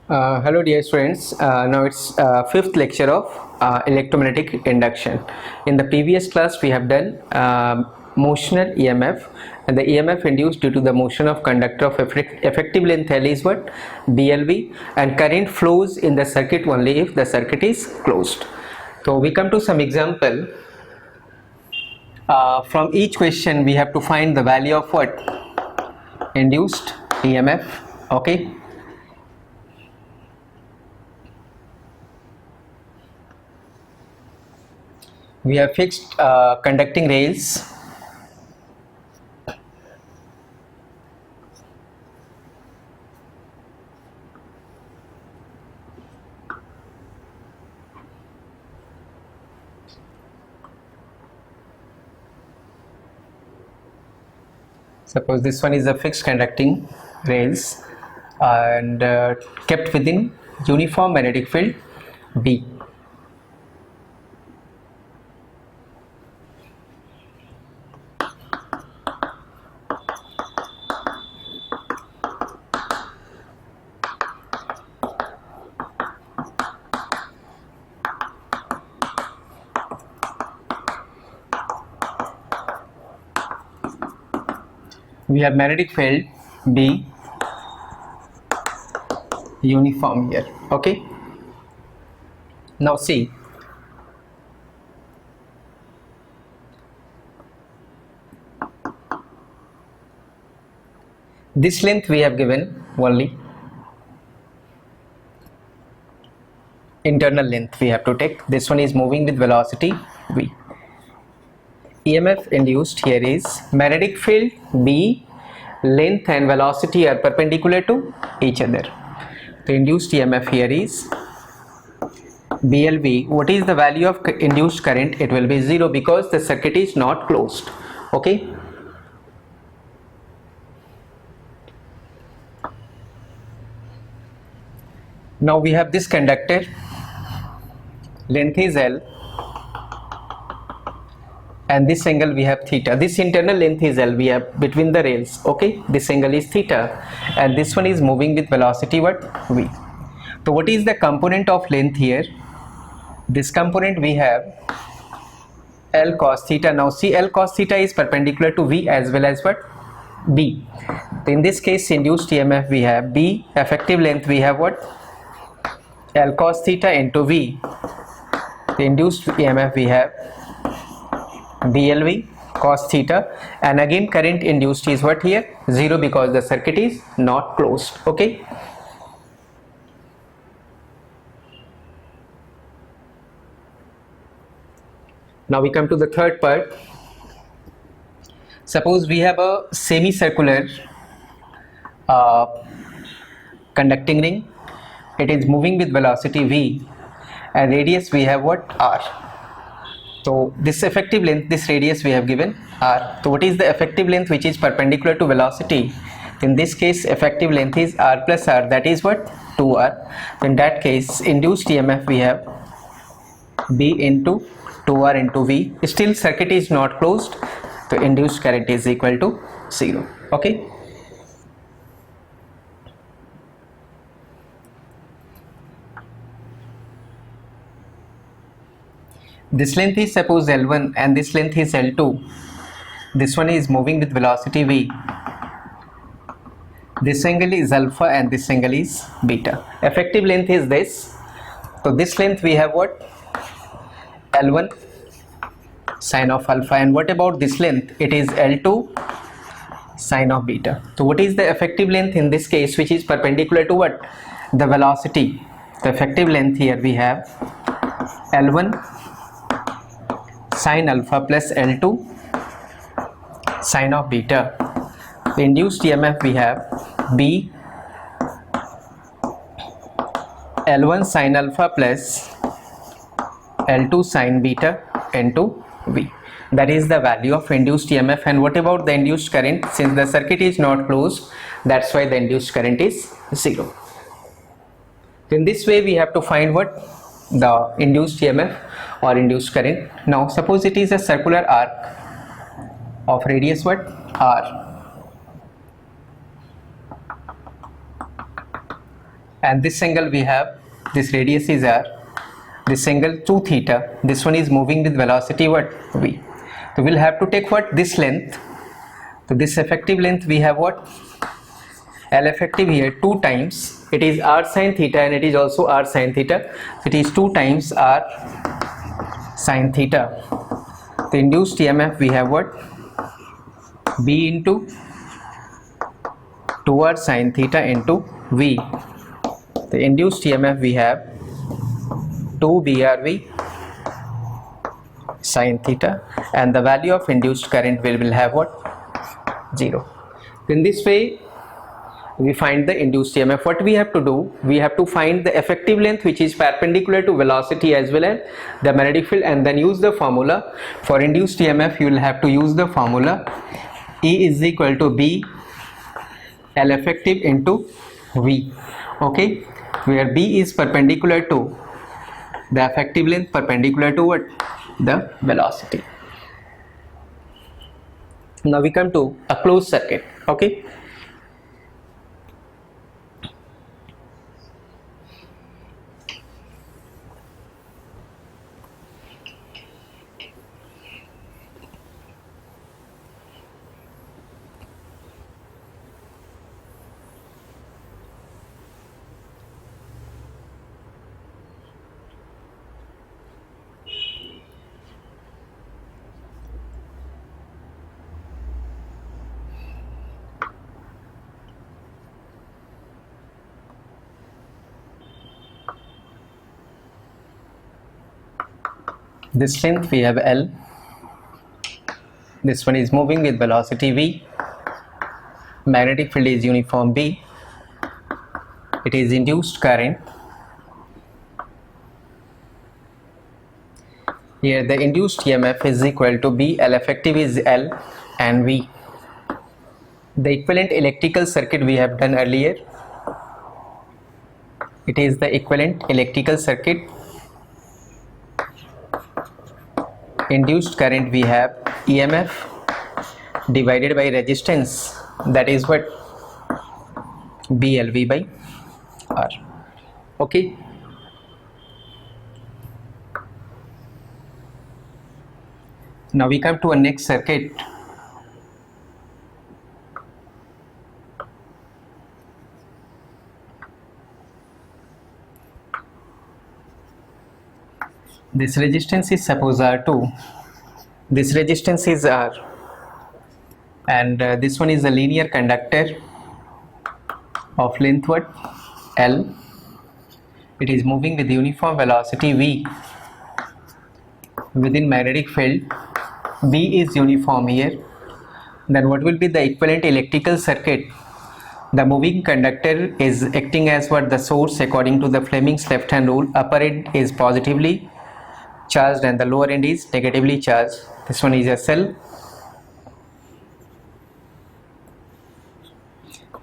Hello dear students, now it's fifth lecture of electromagnetic induction. In the previous class we have done motional EMF, and the EMF induced due to the motion of conductor of effective length L is what? BLV, and current flows in the circuit only if the circuit is closed. So we come to some example. From each question we have to find the value of what? Induced EMF. Okay. We have fixed conducting rails. Suppose this one is a fixed conducting rails and kept within uniform magnetic field B. We have magnetic field B uniform here. Okay. Now see, this length we have given only, internal length we have to take. This one is moving with velocity V. EMF induced here is magnetic field B, length and velocity are perpendicular to each other. The induced EMF here is BLV. What is the value of induced current? It will be 0 because the circuit is not closed. Okay. Now we have this conductor, length is L, and this angle we have theta. This internal length is L we have between the rails. Okay, this angle is theta, and this one is moving with velocity what? V. So what is the component of length here? This component we have L cos theta. Now see, L cos theta is perpendicular to V as well as what? B. In this case, induced EMF we have B, effective length we have what? L cos theta into V. The induced EMF we have BLV cos theta, and again current induced is what here? 0 because the circuit is not closed. Okay. Now we come to the third part. Suppose we have a semicircular conducting ring. It is moving with velocity V, and radius we have what? R. So this effective length, this radius we have given R. So what is the effective length which is perpendicular to velocity? In this case, effective length is R plus R, that is what? 2R. In that case, induced EMF we have B into 2R into V. Still circuit is not closed, so induced current is equal to 0. Okay. This length is suppose L1 and this length is L2. This one is moving with velocity V. This angle is alpha and this angle is beta. Effective length is this. So this length we have what? L1 sine of alpha, and what about this length? It is L2 sine of beta. So what is the effective length in this case which is perpendicular to what? The velocity. The effective length here we have L1 sine alpha plus L2 sine of beta. The induced EMF we have B L1 sine alpha plus L2 sine beta into V. That is the value of induced EMF. And what about the induced current? Since the circuit is not closed, that's why the induced current is 0. In this way we have to find what? The induced EMF or induced current. Now suppose it is a circular arc of radius what? R. and this angle we have, this radius is r, this angle 2 theta, this one is moving with velocity what, v. So we'll have to take what, this length. So this effective length we have what, L effective here 2 times, it is r sin theta and it is also r sin theta, so it is 2 times r sin theta. The induced EMF we have what, B into 2r sin theta into V. The induced EMF we have 2 BRV sin theta, and the value of induced current will have what, 0. In this way we find the induced EMF. What we have to do, we have to find the effective length which is perpendicular to velocity as well as the magnetic field, and then use the formula. For induced EMF you will have to use the formula E is equal to B L effective into V, okay, where B is perpendicular to the effective length, perpendicular to what, the velocity. Now we come to a closed circuit, okay. This length we have L, this one is moving with velocity V, magnetic field is uniform B, it is induced current. Here the induced EMF is equal to B, L effective is L and V. The equivalent electrical circuit we have done earlier, it is the equivalent electrical circuit. Induced current we have EMF divided by resistance, that is what, BLV by R, okay. Now we come to a next circuit. This resistance is suppose R2, this resistance is R, and this one is a linear conductor of length what, L. It is moving with uniform velocity V within magnetic field. B is uniform here. Then what will be the equivalent electrical circuit? The moving conductor is acting as what, the source according to the Fleming's left hand rule. Upper end is positively charged and the lower end is negatively charged. This one is a cell.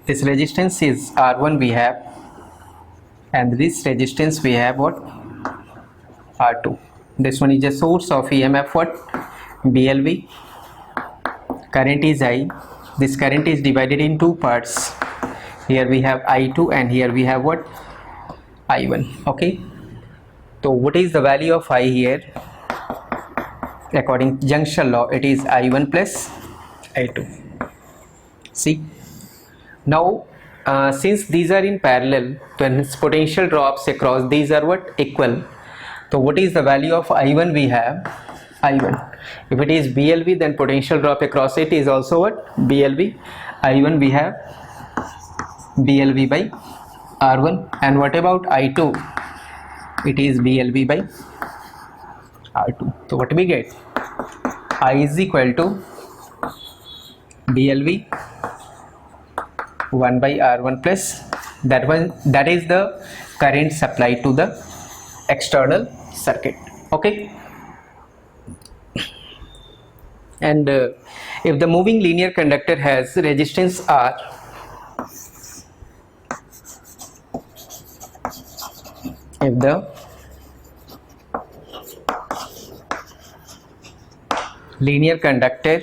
This resistance is R1 we have, and this resistance we have what, R2. This one is a source of EMF what, BLV. Current is I. This current is divided in two parts. Here we have I2 and here we have what, I1, okay. So what is the value of I here? According to junction law, it is I1 plus I2. See, now since these are in parallel, when potential drops across these are what, equal. So what is the value of I1 we have? I1. If it is BLV, then potential drop across it is also what, BLV. I1 we have BLV by R1, and what about I2? It is BLV by R2. So what we get? I is equal to BLV 1 by R1 plus that is the current supplied to the external circuit, okay. And if the moving linear conductor has resistance R, if the linear conductor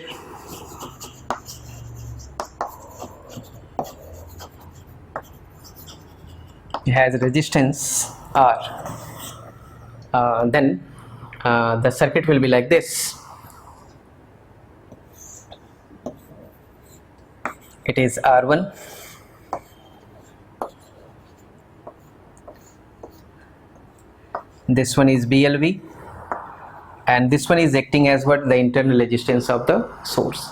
has resistance R, then the circuit will be like this. It is R1, this one is BLV, and this one is acting as what? The internal resistance of the source.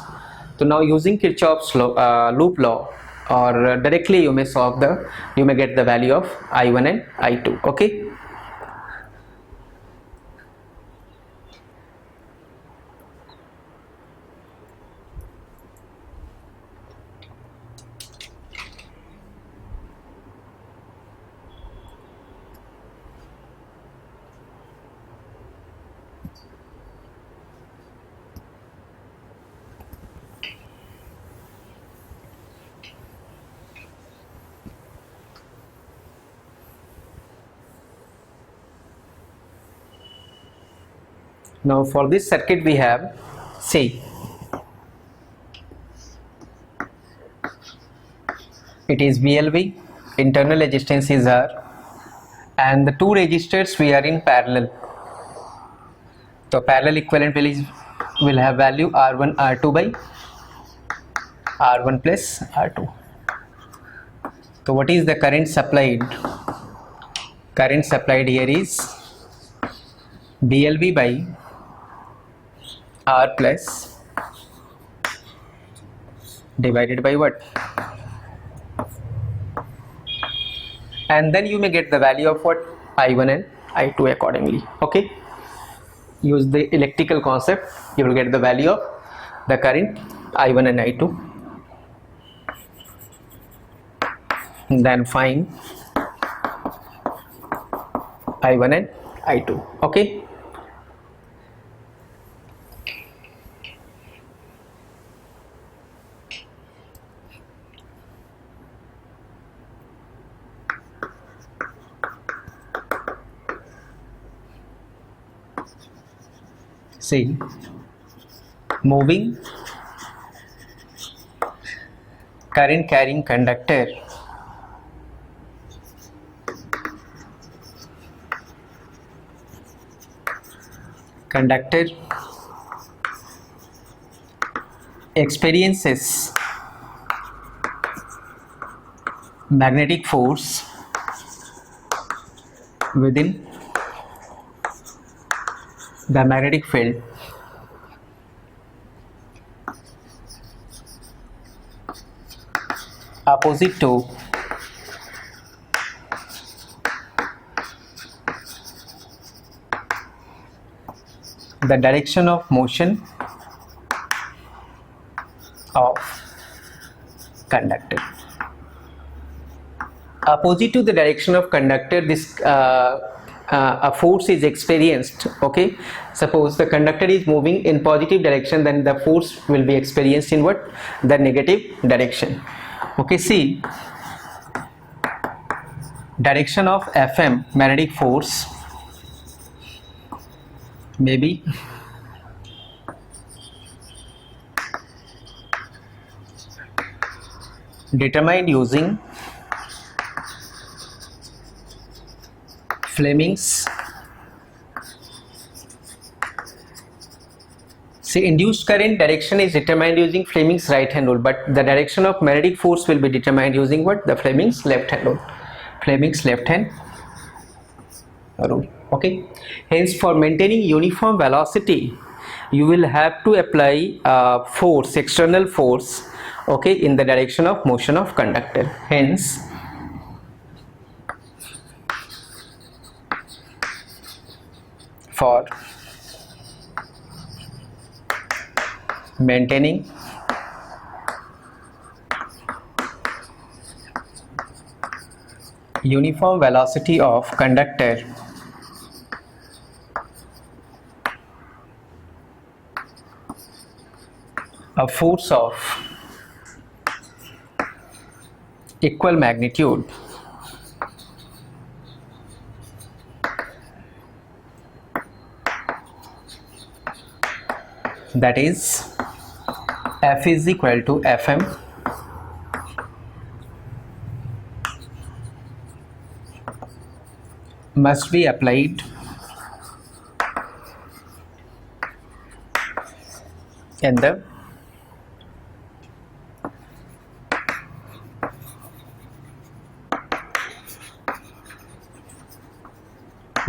So now using Kirchhoff's loop law, or directly you may get the value of I1 and I2. Okay. Now for this circuit we have, say, it is BLV, internal resistance is R, and the two resistors we are in parallel. So parallel equivalent will have value R1 R2 by R1 plus R2. So what is the current supplied? Current supplied here is BLV by R plus divided by what? And then you may get the value of what? I1 and I2 accordingly. Okay. Use the electrical concept, you will get the value of the current I1 and I2. Then find I1 and I2. Okay. See, moving current carrying conductor experiences magnetic force within the magnetic field opposite to the direction of motion of conductor. Opposite to the direction of conductor, this a force is experienced. Okay, suppose the conductor is moving in positive direction, then the force will be experienced in what? The negative direction. Okay, see, direction of Fm magnetic force may be determined using Fleming's. See, induced current direction is determined using Fleming's right hand rule, but the direction of magnetic force will be determined using what? The Fleming's left hand rule. Fleming's left hand rule. Okay. Hence, for maintaining uniform velocity, you will have to apply force, external force, okay, in the direction of motion of conductor. Hence, for maintaining uniform velocity of conductor, a force of equal magnitude that is F is equal to Fm must be applied in the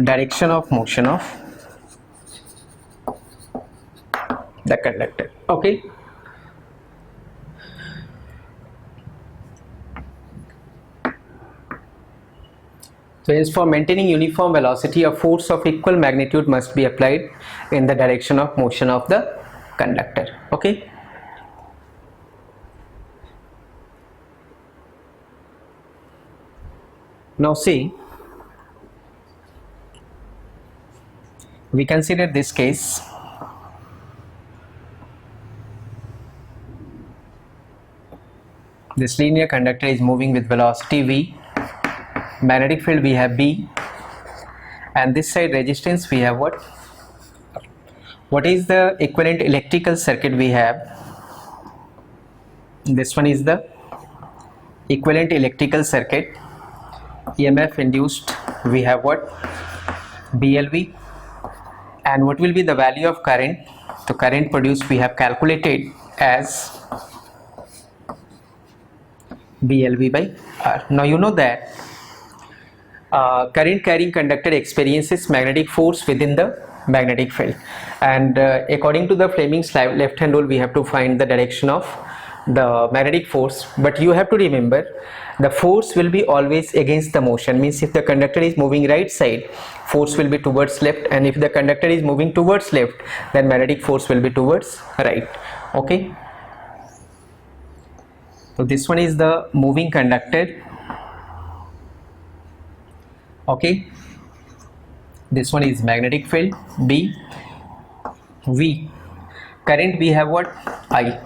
direction of motion of the conductor. Okay. So as for maintaining uniform velocity, a force of equal magnitude must be applied in the direction of motion of the conductor. Okay. Now see, we consider this case. This linear conductor is moving with velocity v, magnetic field we have B, and this side resistance we have what? What is the equivalent electrical circuit we have? This one is the equivalent electrical circuit. EMF induced we have what? BLV. And what will be the value of current? The current produced we have calculated as BLV by R. Now you know that current carrying conductor experiences magnetic force within the magnetic field, and according to the Fleming's left hand rule we have to find the direction of the magnetic force. But you have to remember, the force will be always against the motion. Means if the conductor is moving right side, force will be towards left, and if the conductor is moving towards left, then magnetic force will be towards right. Okay. So this one is the moving conductor. Okay. This one is magnetic field B. V. Current we have what? I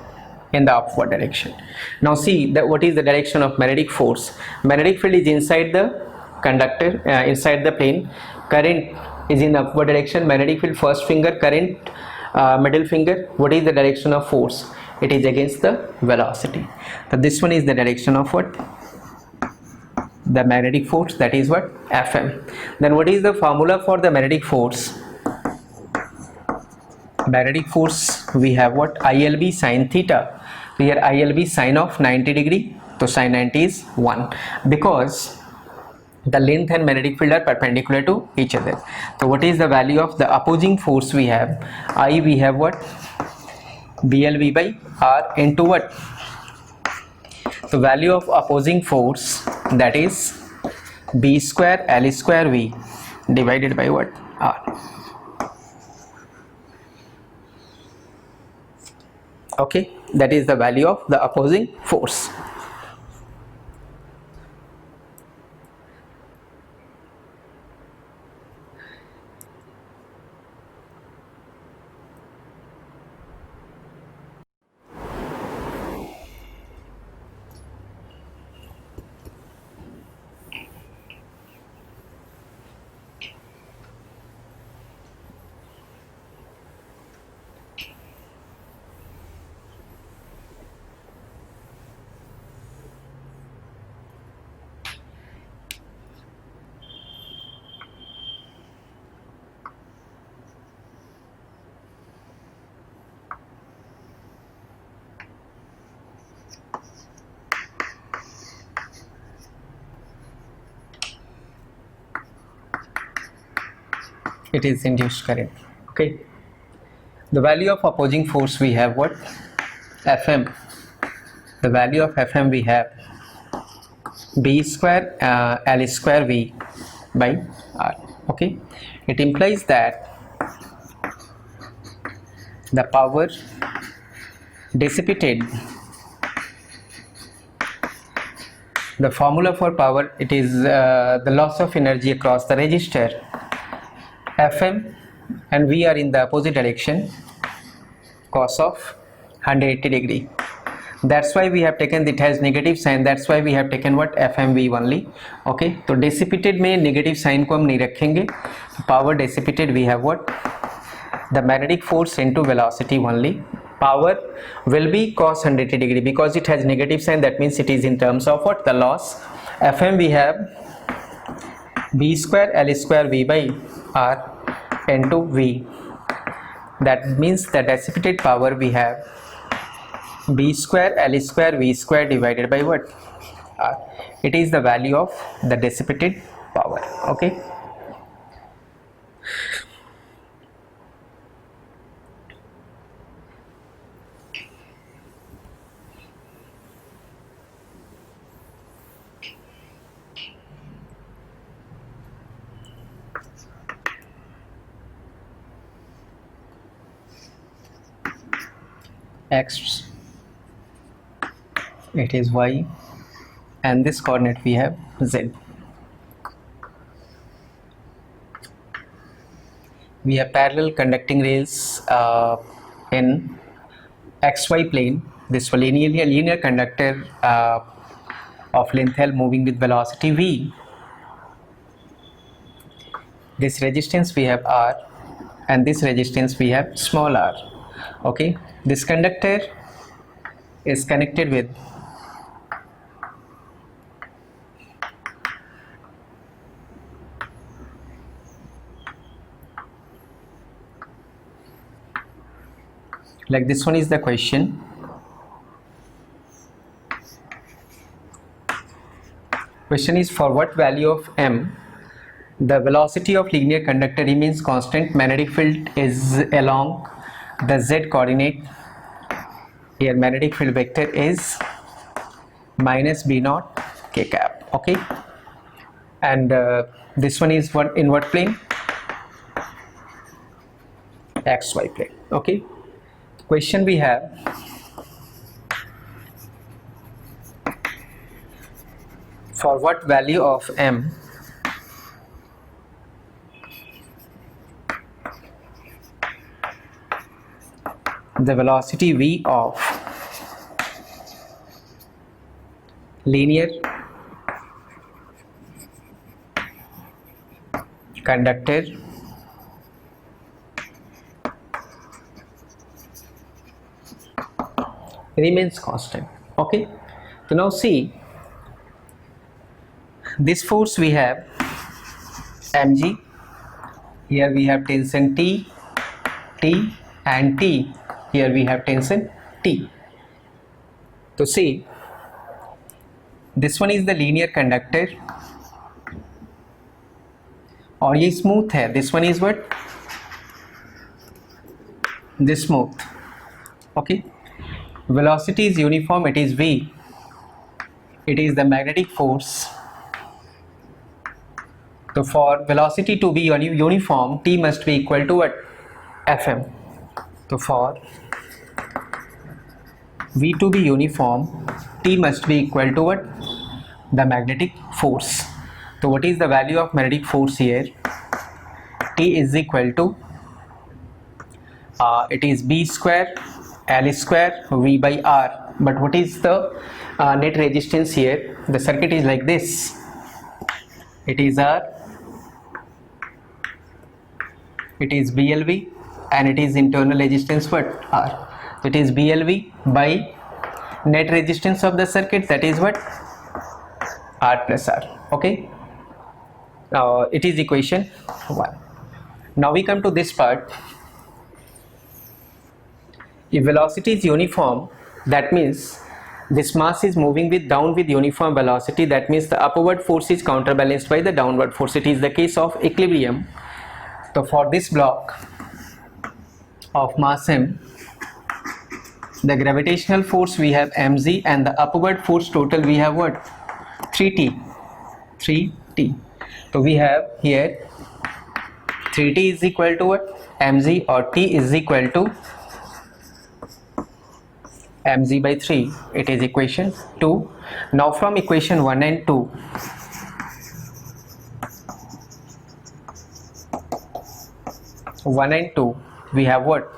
in the upward direction. Now see that what is the direction of magnetic force. Magnetic field is inside the conductor, inside the plane. Current is in upward direction. Magnetic field first finger, current middle finger. What is the direction of force? It is against the velocity. So this one is the direction of what? The magnetic force, that is what? Fm. Then what is the formula for the magnetic force? Magnetic force we have what? ILB sine theta. Here ILB sine of 90 degree. So sine 90 is 1, because the length and magnetic field are perpendicular to each other. So what is the value of the opposing force we have? I we have what? BLV by R into what? So value of opposing force, that is B square L square V divided by what? R. Okay, that is the value of the opposing force. It is induced current. Okay, the value of opposing force we have what? Fm. The value of Fm we have B square L square V by R. Okay, it implies that the power dissipated, the formula for power, it is the loss of energy across the resistor Fm, and we are in the opposite direction, cos of 180 degree. That's why we have taken, it has negative sign, that's why we have taken what? FMV only. Okay, so dissipated में negative sign को हम नहीं रखेंगे. Power dissipated we have what? The magnetic force into velocity only. Power will be cos 180 degree because it has negative sign, that means it is in terms of what? The loss. Fm we have b square L square V by R into V. That means the dissipated power we have b square L square V square divided by what? R. It is the value of the dissipated power. Okay. X, it is Y, and this coordinate we have Z. We have parallel conducting rails in XY plane. This linear conductor of length L moving with velocity V. This resistance we have R, and this resistance we have small r. Okay, this conductor is connected with like this one is the question. Question is, for what value of m the velocity of linear conductor remains constant, magnetic field is along the z coordinate. Here magnetic field vector is minus b naught k cap. Okay, and this one is what in what plane? XY plane. Okay, question we have, for what value of m the velocity v of linear conductor remains constant. Okay, so now see, this force we have mg, here we have tension T, T and T, here we have tension T. So see, this one is the linear conductor और ये smooth है, this one is what? This smooth. Okay, velocity is uniform, it is v, it is the magnetic force. So for velocity to be uniform, T must be equal to what? Fm. So for V to be uniform, T must be equal to what? The magnetic force. So what is the value of magnetic force here? T is equal to it is B square L square V by R. But what is the net resistance here? The circuit is like this. It is R, it is BLV, and it is internal resistance what? R. So it is BLV by net resistance of the circuit, that is what? R plus R. Okay, it is equation 1. Now we come to this part. If velocity is uniform, that means this mass is moving down with uniform velocity, that means the upward force is counterbalanced by the downward force. It is the case of equilibrium. So for this block of mass m, the gravitational force we have mg, and the upward force total we have what? 3t. So we have here 3t is equal to what? Mg, or t is equal to mg by 3. It is equation 2. Now from equation 1 and 2, we have what?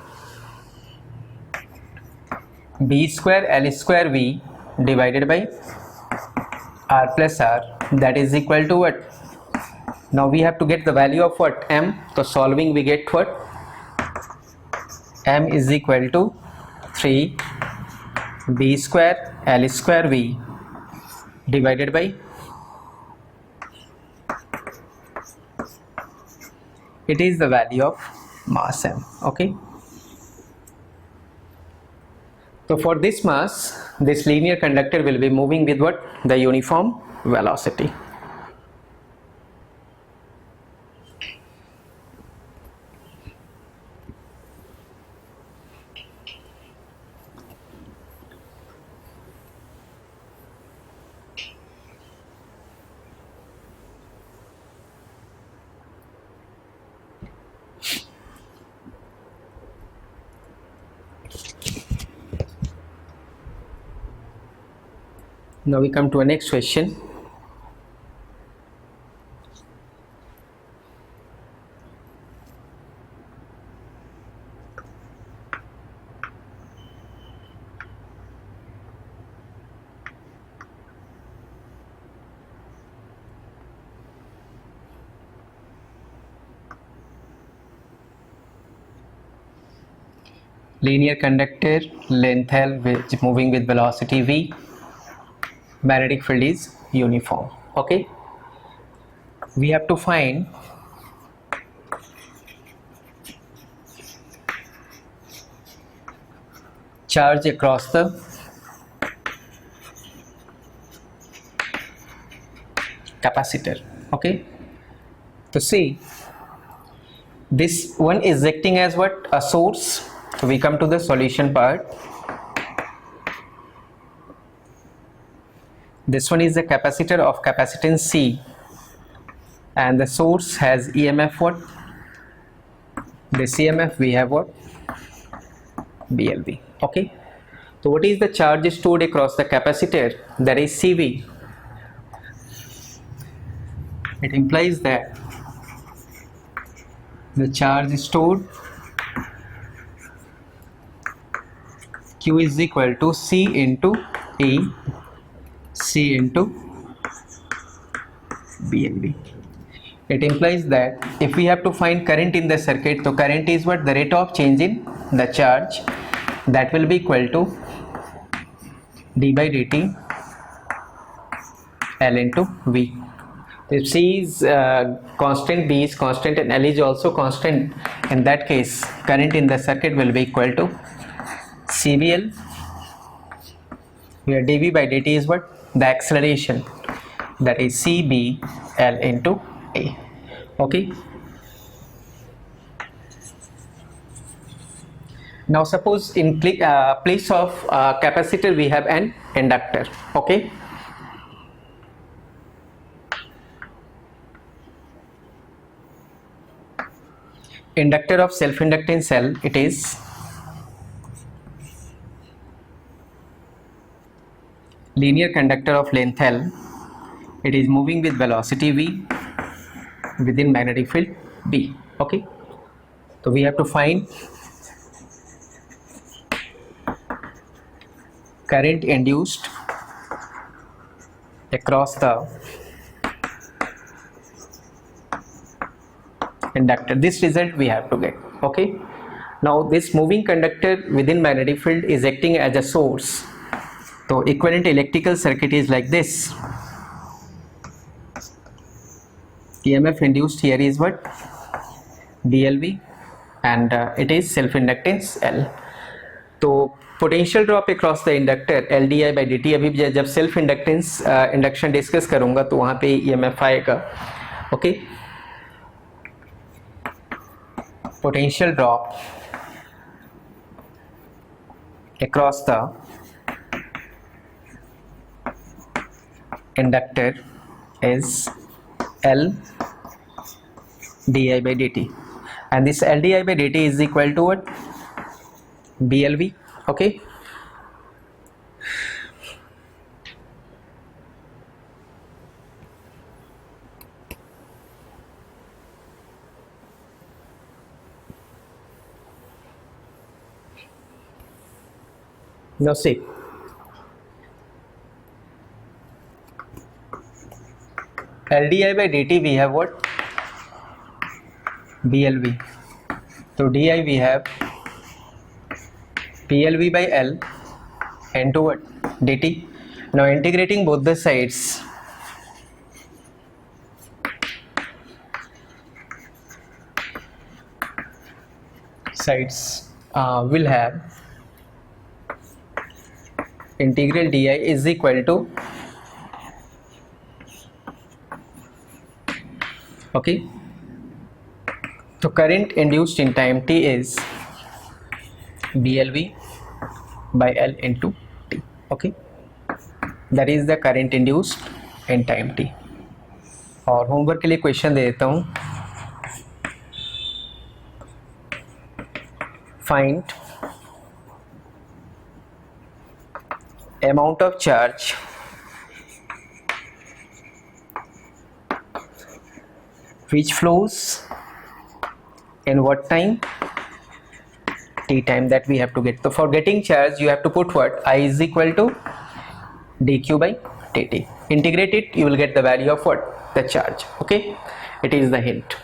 B square L square V divided by R plus R, that is equal to what? Now we have to get the value of what? M. So solving we get what? M is equal to 3 B square L square V divided by it is the value of mass m. Okay, so for this mass, this linear conductor will be moving with what? The uniform velocity. Now we come to a next question. Linear conductor, length L, which moving with velocity v, magnetic field is uniform. Okay, we have to find charge across the capacitor. Okay, to see, this one is acting as what? A source. So we come to the solution part. This one is the capacitor of capacitance C, and the source has EMF what? This EMF we have what? BLV. Okay, so what is the charge stored across the capacitor? That is CV. It implies that the charge stored Q is equal to C into E, C into BLV. It implies that if we have to find current in the circuit, so current is what? The rate of change in the charge, that will be equal to d by dt L into V. If C is constant, B is constant, and L is also constant, in that case current in the circuit will be equal to CBL, where dV by dt is what? The acceleration, that is CBL into A. Okay, now suppose in place of capacitor we have an inductor. Okay, inductor of self-inductance L, it is linear conductor of length L, it is moving with velocity v within magnetic field B. Okay, so we have to find current induced across the inductor. This result we have to get. Okay, now this moving conductor within magnetic field is acting as a source. So equivalent electrical circuit is like this. EMF induced here is what? BLV, and it is self-inductance L. तो potential drop across the inductor L D I by D T, अभी जब self inductance induction discuss करूंगा तो वहां पे EMF आएगा. Okay, potential drop across the inductor is L di by dt, and this L di by dt is equal to what? BLV. Okay, now see, LDI by dt we have what? BLV. So DI we have PLV by L into what? dt. Now integrating both the sides, sides will have integral di is equal to, okay, so current induced in time t is BLV by L into t, okay, that is the current induced in time t. और homework के लिए question दे देता हूँ, find amount of charge which flows in what time, t time that we have to get. So for getting charge you have to put what, I is equal to dq by dt, integrate it, you will get the value of what, the charge, okay, it is the hint.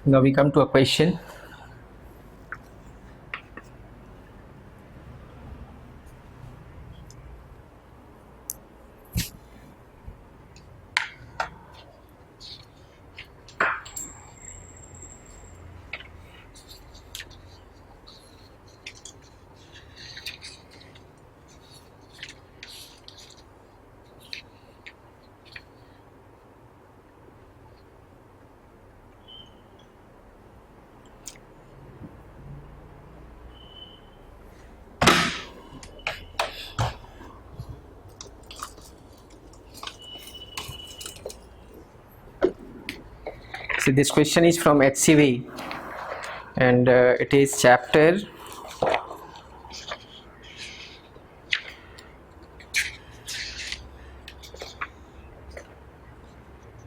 Now we come to a question. So this question is from HCV and it is chapter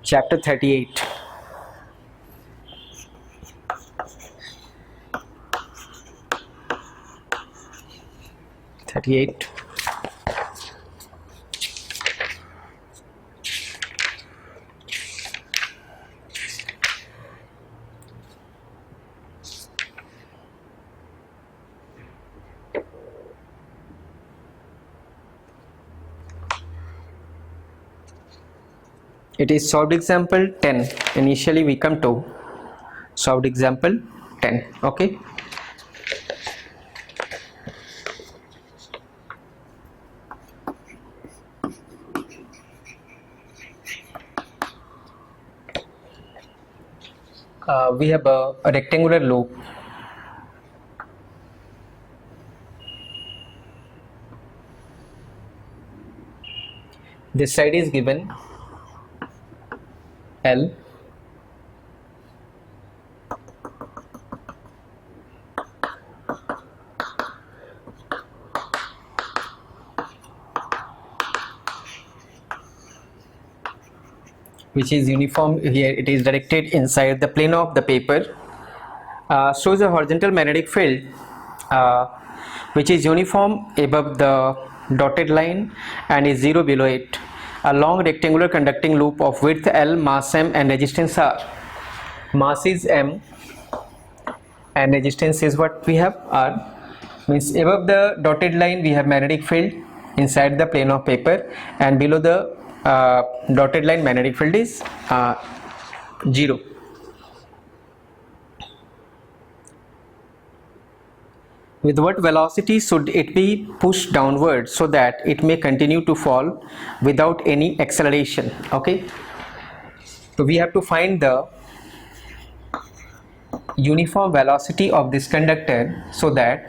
chapter 38. It is solved example 10. Initially we come to solved example 10, okay. We have a rectangular loop. This side is given L, which is uniform here, it is directed inside the plane of the paper, shows a horizontal magnetic field which is uniform above the dotted line and is zero below it. A long rectangular conducting loop of width L, mass M and resistance R. Mass is M and resistance is what we have R. Means above the dotted line we have magnetic field inside the plane of paper, and below the dotted line magnetic field is 0. With what velocity should it be pushed downward so that it may continue to fall without any acceleration? Okay, so we have to find the uniform velocity of this conductor so that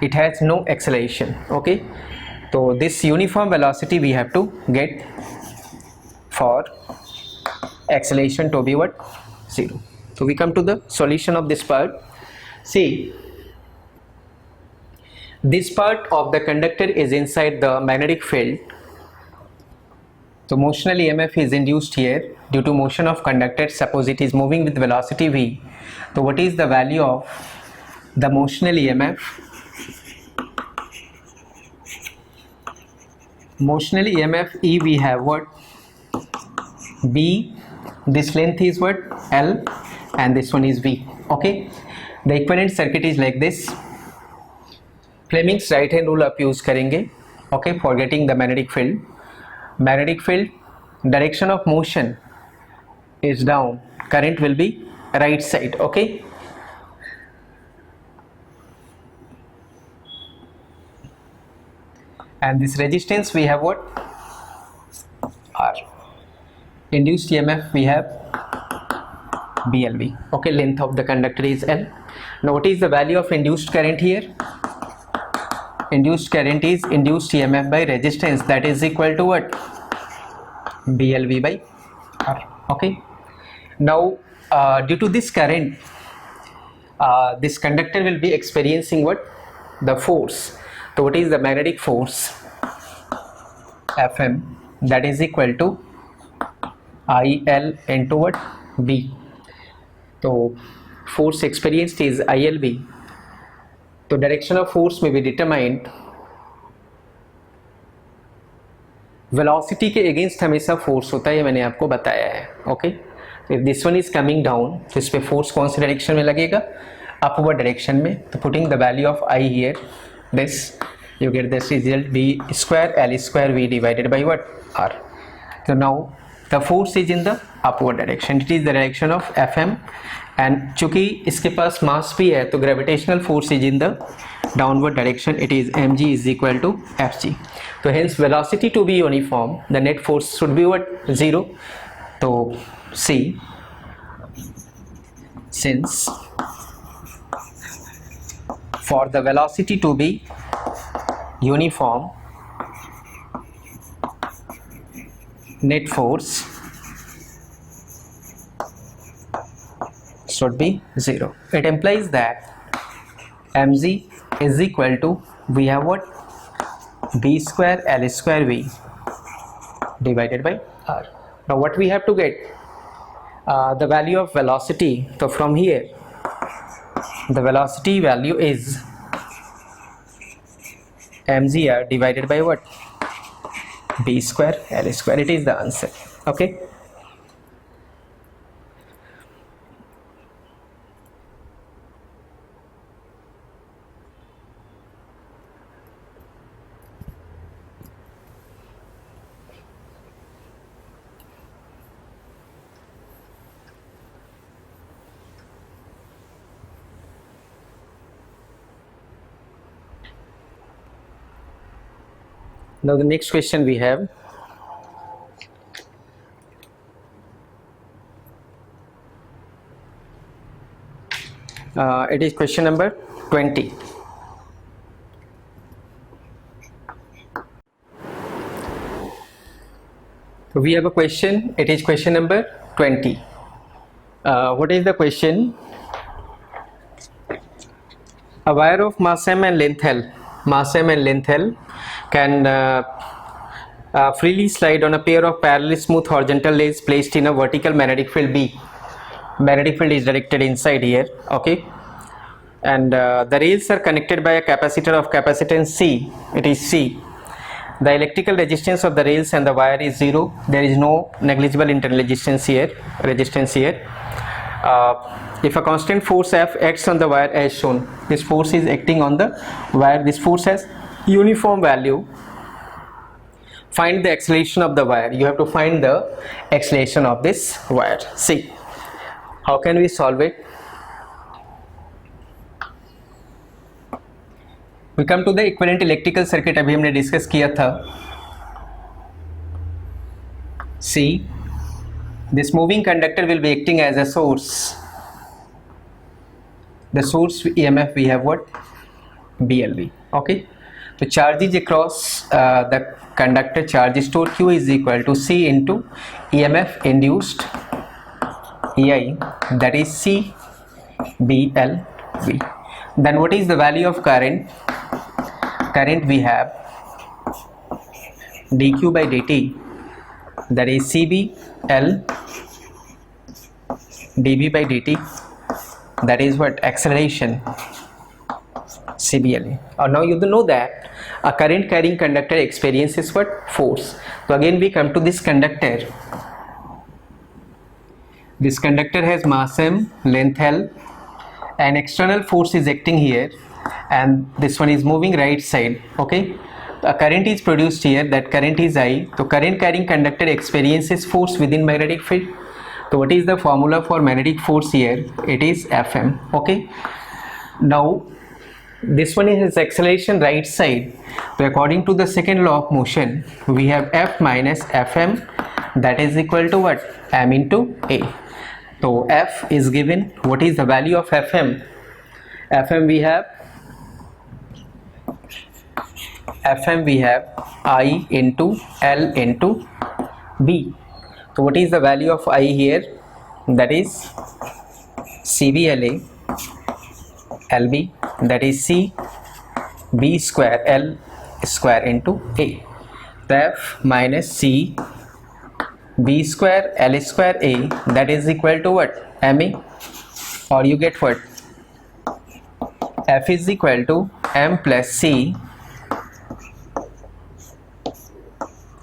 it has no acceleration. Okay, so this uniform velocity we have to get for acceleration to be what? 0. So we come to the solution of this part. See, this part of the conductor is inside the magnetic field, so motional EMF is induced here due to motion of conductor. Suppose it is moving with velocity v, so what is the value of the motional EMF, motional EMF E we have what? B. This length is what? L, and this one is V. Okay, the equivalent circuit is like this. Fleming's right hand rule आप use करेंगे. Okay, for getting the magnetic field. Magnetic field, direction of motion is down, current will be right side. Okay, and this resistance we have what? R. Induced EMF we have BLV. Okay, length of the conductor is L. Now what is the value of induced current here? Induced current is induced EMF by resistance, that is equal to what? BLV by R. Okay, now due to this current, this conductor will be experiencing what? The force. So what is the magnetic force? Fm, that is equal to IL into what? B. So force experienced is ILB. तो direction of force में भी determined velocity के against हमेशा force होता है, ये मैंने आपको बताया है. Okay, if this one is coming down तो इस पे फोर्स कौन सी डायरेक्शन में लगेगा? अपवर्ड डायरेक्शन में. तो putting the value of I hear, this you get this result b square L square V divided by what? R. So now the force is in the upward direction, it is the direction of Fm, and चूंकि इसके पास मास भी है तो gravitational force is in the downward direction, it is mg is equal to fg. तो hence velocity to be uniform, the net force should be what? 0. तो C, since for the velocity to be uniform, net force should be 0. It implies that mg is equal to, we have what? B square L square V divided by R. Now what we have to get? The value of velocity. So from here the velocity value is mgr divided by what? B square L square. It is the answer. Okay, now the next question we have, it is question number 20. So we have a question, it is question number 20. What is the question? A wire of mass m and length L, mass m and length L can freely slide on a pair of parallel smooth horizontal rails placed in a vertical magnetic field B. Magnetic field is directed inside here. Okay, and the rails are connected by a capacitor of capacitance C, it is C. The electrical resistance of the rails and the wire is 0. There is no negligible internal resistance here. If a constant force F acts on the wire as shown, this force is acting on the wire, this force has uniform value. Find the acceleration of the wire. You have to find the acceleration of this wire. See, how can we solve it? We come to the equivalent electrical circuit. अभी हमने discuss किया था. See, this moving conductor will be acting as a source. The source EMF we have what? BLV. Okay. So charges across the conductor, charge stored Q is equal to C into EMF induced EI, that is C BLV. Then what is the value of current? Current we have dq by dt, that is CBL dB by dt, that is what? Acceleration. CBLA. Or now you know that a current carrying conductor experiences what? Force. So again we come to this conductor. This conductor has mass m, length L, and external force is acting here, and this one is moving right side. Okay, a current is produced here, that current is I. So current carrying conductor experiences force within magnetic field. So what is the formula for magnetic force here? It is Fm. Okay, now this one is acceleration right side. So according to the second law of motion, we have F minus Fm, that is equal to what? M into A. So F is given. What is the value of Fm? Fm we have I into L into B. So what is the value of I here? That is CBLA LB, that is C B square L square into A. So F minus C B square L square A, that is equal to what? MA, or you get what? F is equal to M plus C,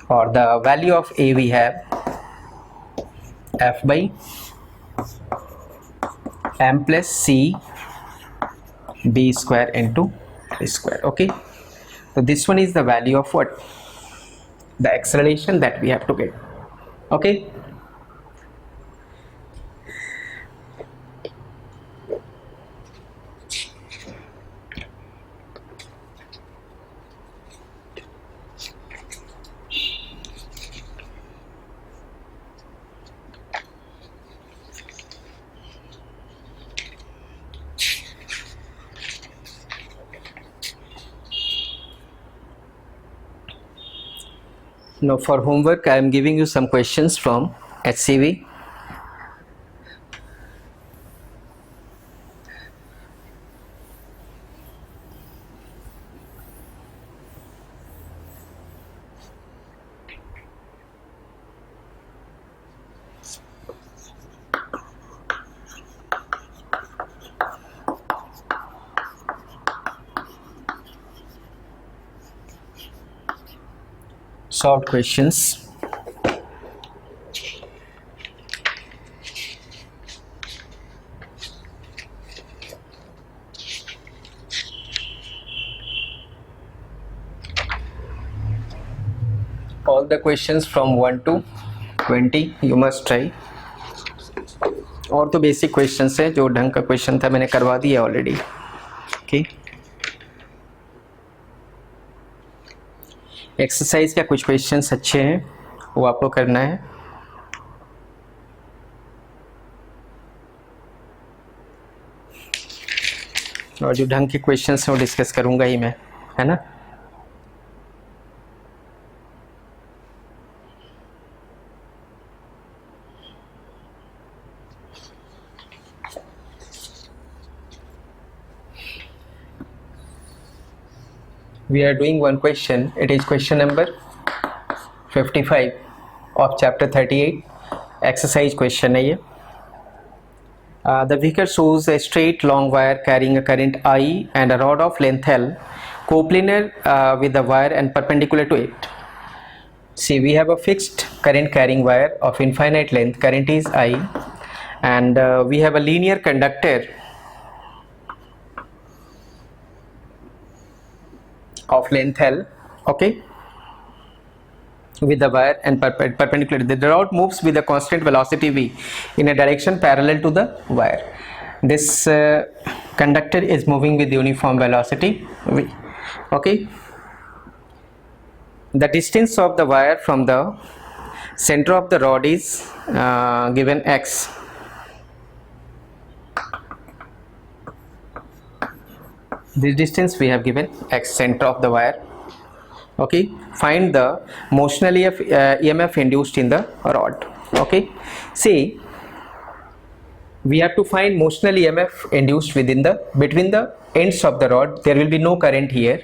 or the value of A we have F by M plus C B square into A square. Okay, so this one is the value of what? The acceleration that we have to get. Okay, now for homework I am giving you some questions from HCV. Solved questions. All the questions from 1 to 20 you must try. और तो basic questions है, जो ढंग का question था मैंने करवा दिया ऑलरेडी. ओके, एक्सरसाइज का कुछ क्वेश्चंस अच्छे हैं वो आपको करना है. और जो ढंग के क्वेश्चंस हैं वो डिस्कस करूंगा ही मैं, है ना. We are doing one question. It is question number 55 of chapter 38. Exercise question है ये. The figure shows a straight long wire carrying a current I and a rod of length L, coplanar with the wire and perpendicular to it. See, we have a fixed current carrying wire of infinite length. Current is I, and we have a linear conductor of length L, okay, with the wire and perpendicular. The rod moves with a constant velocity v in a direction parallel to the wire. This conductor is moving with uniform velocity v. Okay, the distance of the wire from the center of the rod is given x. This distance we have given x, center of the wire. Okay, find the motional EMF induced in the rod. Okay, see, we have to find motional EMF induced within the between the ends of the rod. There will be no current here.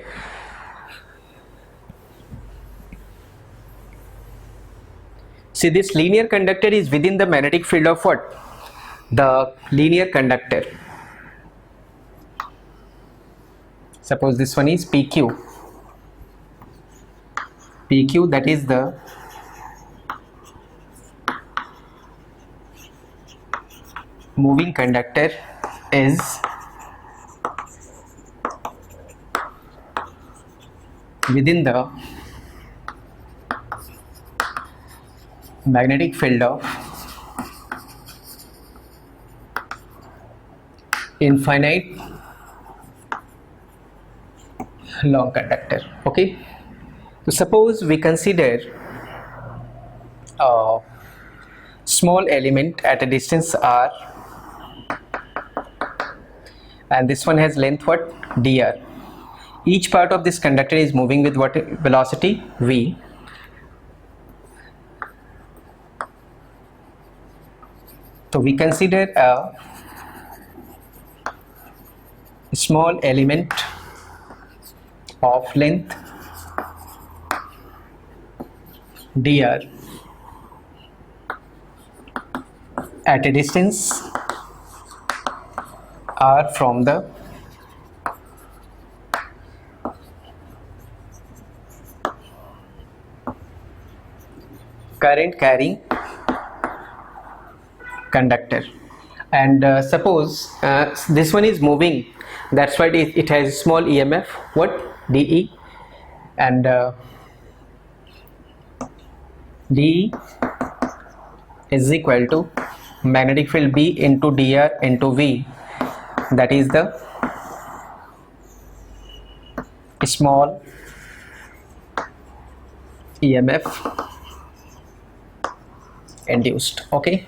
See, this linear conductor is within the magnetic field of what? The linear conductor. Suppose this one is PQ. PQ, that is the moving conductor is within the magnetic field of infinite long conductor. Okay, so suppose we consider a small element at a distance r, and this one has length what, dr. Each part of this conductor is moving with what velocity, v. So we consider a small element of length dr at a distance r from the current carrying conductor. And suppose this one is moving, that's why it has small EMF, what, dE, and dE is equal to magnetic field B into dr into V, that is the small EMF induced. Okay,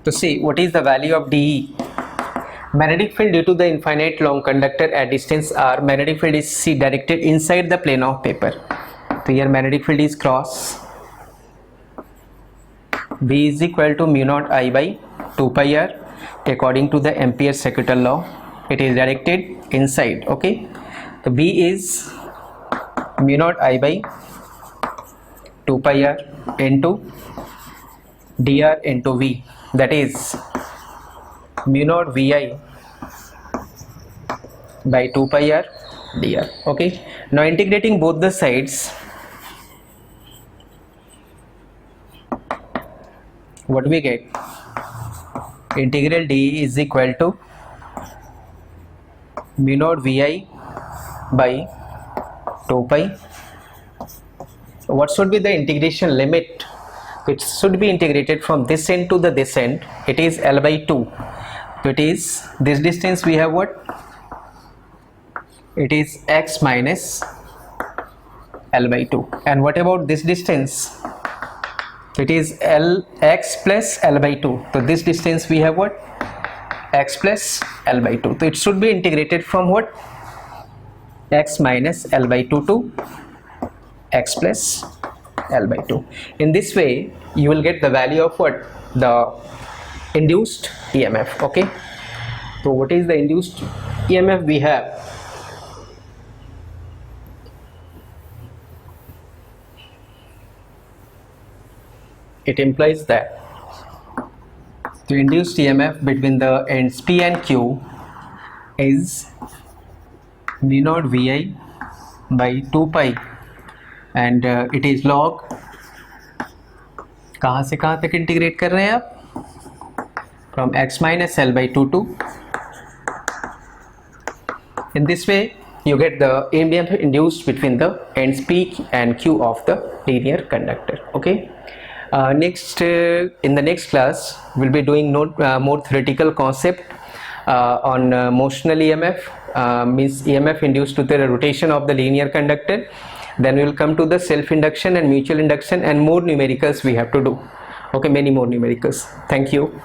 to see what is the value of dE. Magnetic field due to the infinite long conductor at distance r, magnetic field is directed inside the plane of paper. So here magnetic field is cross. B is equal to mu naught I by 2 pi r. According to the Ampere's circuital law, it is directed inside. Okay, so B is mu naught I by 2 pi r into dr into V, that is mu naught Vi by 2 pi r dr. Okay, now integrating both the sides, what we get, integral d is equal to mu naught Vi by 2 pi. What should be the integration limit? It should be integrated from this end to the this end. It is L by 2. So it is this distance, we have what, it is x minus L by 2. And what about this distance? It is x plus L by 2. So this distance we have what, x plus L by 2. So it should be integrated from what, x minus L by 2 to x plus L by 2. In this way you will get the value of what, the induced EMF. Okay, so what is the induced EMF we have? It implies that the induced EMF between the ends P and Q is mu naught Vi by 2 pi, and it is log, कहाँ से कहाँ तक integrate कर रहे हैं आप, from x minus L by 2 to, in this way you get the EMF induced between the ends P and Q of the linear conductor. Okay, next in the next class we'll be doing more theoretical concept on motional EMF, means EMF induced to the rotation of the linear conductor. Then we will come to the self induction and mutual induction, and more numericals we have to do. Okay, many more numericals. Thank you.